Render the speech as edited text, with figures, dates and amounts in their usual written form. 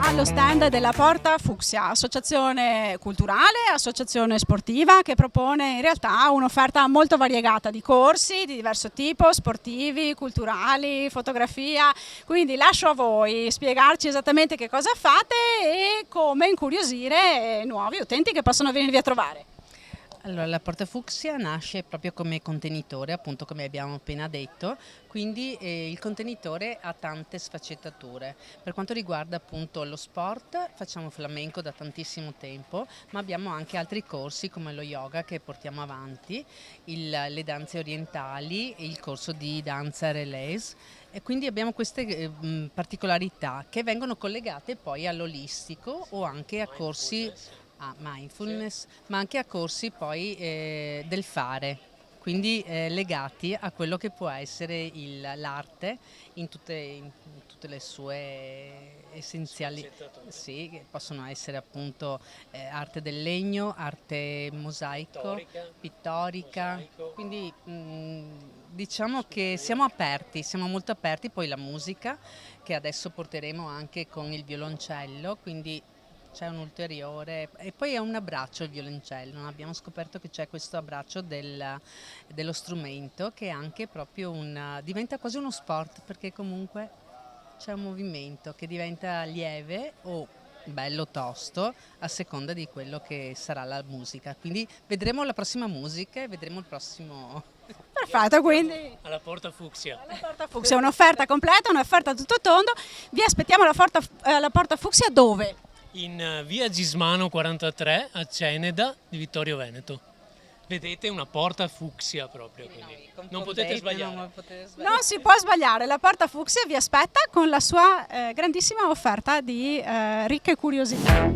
allo stand della Porta Fucsia, associazione culturale, associazione sportiva che propone in realtà un'offerta molto variegata di corsi di diverso tipo, sportivi, culturali, fotografia. Quindi lascio a voi spiegarci esattamente che cosa fate e come incuriosire nuovi utenti che possono venirvi a trovare. Allora, la Porta Fucsia nasce proprio come contenitore, appunto come abbiamo appena detto, quindi il contenitore ha tante sfaccettature. Per quanto riguarda appunto lo sport, facciamo flamenco da tantissimo tempo, ma abbiamo anche altri corsi come lo yoga che portiamo avanti, le danze orientali e il corso di danza relays. E quindi abbiamo queste particolarità che vengono collegate poi all'olistico o anche a corsi a mindfulness, ma anche a corsi poi del fare, quindi legati a quello che può essere l'arte in tutte le sue essenziali, sì, che possono essere appunto arte del legno, arte mosaico, pittorica, quindi diciamo che siamo aperti, siamo molto aperti, poi la musica che adesso porteremo anche con il violoncello, quindi c'è un ulteriore, e poi è un abbraccio il violoncello, abbiamo scoperto che c'è questo abbraccio dello strumento che è anche proprio diventa quasi uno sport, perché comunque c'è un movimento che diventa lieve o bello tosto a seconda di quello che sarà la musica, quindi vedremo la prossima musica e vedremo il prossimo. Perfetto, quindi Alla Porta Fucsia. alla Porta Fucsia, un'offerta completa, un'offerta a tutto tondo. Vi aspettiamo alla Porta Fucsia dove? In via Gismano 43 a Ceneda di Vittorio Veneto. Vedete una porta fucsia proprio, quindi non potete sbagliare. Non si può sbagliare, la Porta Fucsia vi aspetta con la sua grandissima offerta di ricche curiosità.